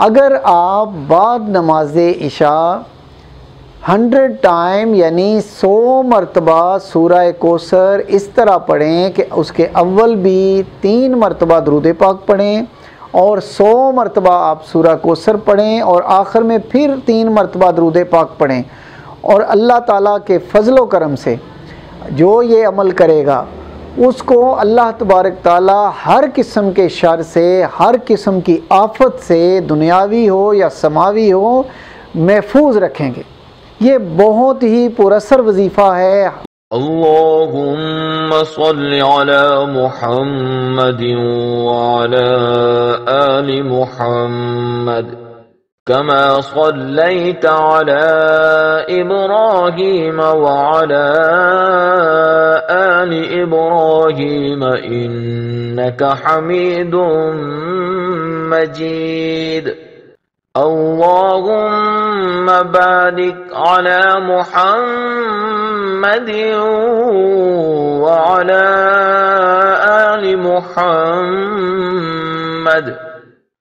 अगर आप बाद नमाज इशा 100 टाइम यानी 100 मरतबा सूरह कौसर इस तरह पढ़ें कि उसके अव्वल भी 3 मरतबा दरूद पाक पढ़ें और 100 मरतबा आप सूरह कौसर पढ़ें और आखिर में फिर 3 मरतबा दरूद पाक पढ़ें, और अल्लाह ताला के फजल व करम से जो ये अमल करेगा उसको अल्लाह तबारक ताला हर किस्म के शर से, हर किस्म की आफत से, दुनियावी हो या समावी हो, महफूज रखेंगे। ये बहुत ही पुरअसर वजीफ़ा है। अल्लाहुम्मा सल्लि अला मुहम्मदिन व अला आलि मुहम्मद कमा सल्लैता अला इब्राहीम व अला आलि इब्राहीम इन्नका हमीदुम मजीद। अल्लाहुम्मा बारिक अला मुहम्मदिन व अला आलि मुहम्मद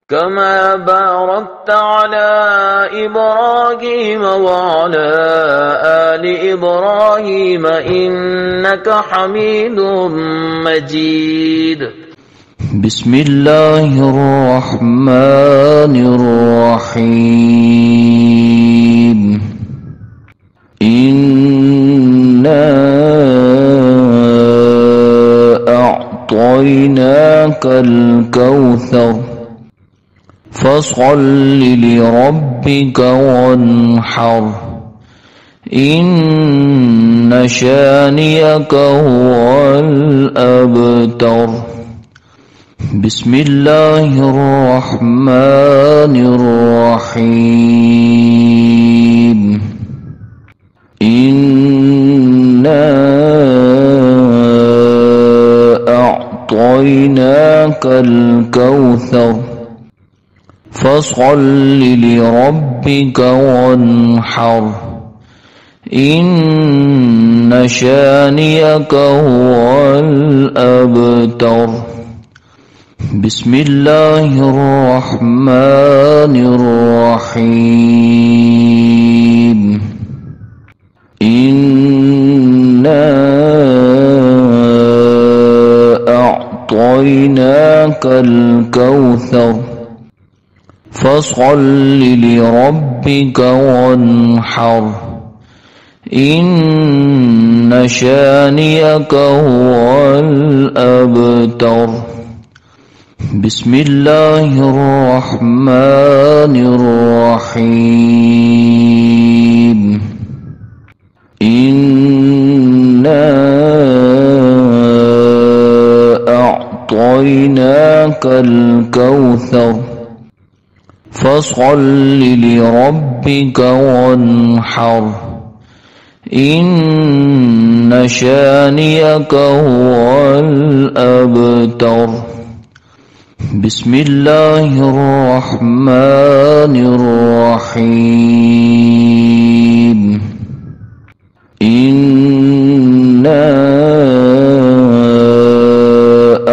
कमा बारकता अला इब्राहीम व अला आलि इब्राहीम इन्नका हमीदुम मजीद। बिस्मिल्लाहिर्रहमानिर्रहीम। इन्ना अअतैनाकल कौसर फसल्लि लिरब्बिका वन्हर इन्न शानियका हुवल अबतर। बिस्मिल्लाहिर्रहमानिर्रहीम। इन्ना अअतैनाकल कौसर फसल्लि लिरब्बिका वन्हर इन्न शानियका हुवल अबतर। बिस्मिल्लाहिर्रहमानिर्रहीम। इन्ना अअतैनाकल कौसर फसल्लि लिरब्बिका वन्हर इन्न शानियका हुवल अबतर। बिस्मिल्लाहिर्रहमानिर्रहीम। इन्ना अअतैनाकल कौसर फसल्लि लिरब्बिका वन्हर इन्न शानियका हुवल अबतर। बिस्मिल्लाहिर्रहमानिर्रहीम। इन्ना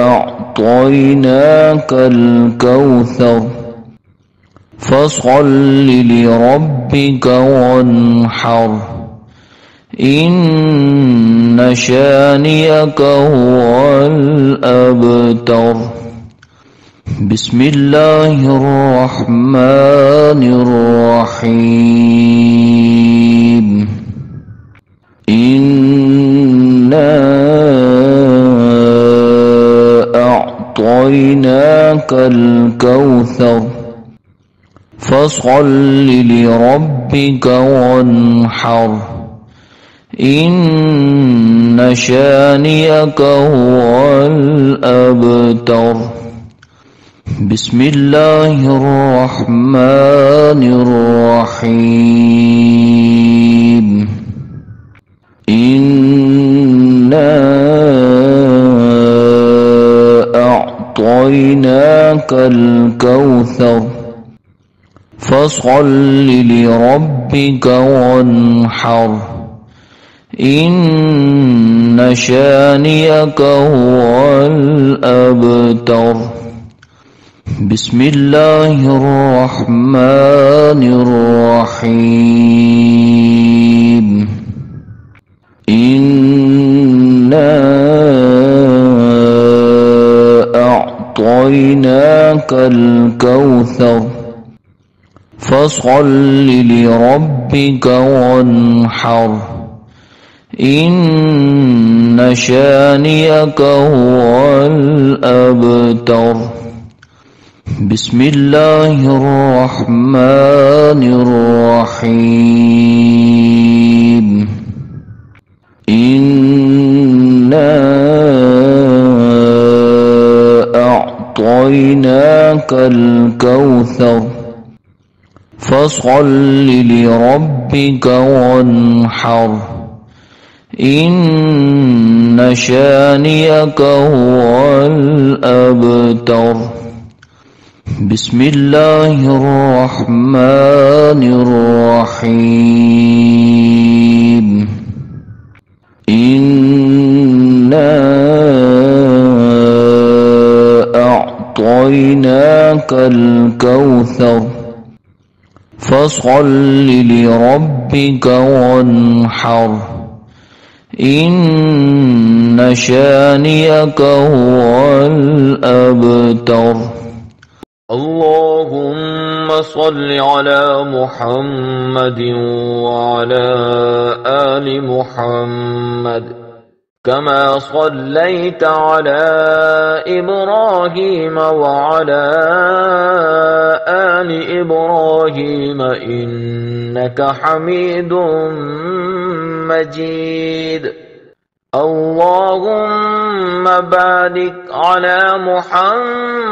अअतैनाकल कौसर फसल्लि लिरब्बिका वन्हर इन्न शानियका हुवल अबतर। बिस्मिल्लाहिर्रहमानिर्रहीम। इन्ना अअतैनाकल कौसर फसल्लि लिरब्बिका वन्हर इन्न शानियका हुवल अबतर। बिस्मिल्लाहिर्रहमानिर्रहीम। इन्ना अअतैनाकल कौसर फसल्लि लिरब्बिका वन्हर इन्न शानियका हुवल अबतर। بسم الله الرحمن الرحيم إنا أعطيناك الكوثر فصل لربك وانحر إن شانئك هو الأبتر بسم الله الرحمن الرحيم إنا أعطيناك الكوثر فصل لربك وانحر إن شانئك هو الأبتر بسم الله الرحمن الرحيم إنا أعطيناك الكوثر فصل لربك وانحر إن شانئك هو الأبتر اللهم صل على محمد وعلى آل محمد كما صليت على إبراهيم وعلى آل إبراهيم إنك حميد مجيد اللهم بارك على محمد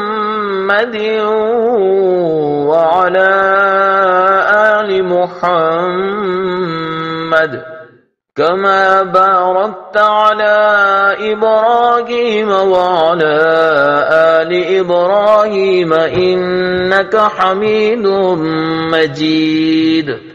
وعلى آل محمد كما باركت على إبراهيم وعلى آل إبراهيم إنك حميد مجيد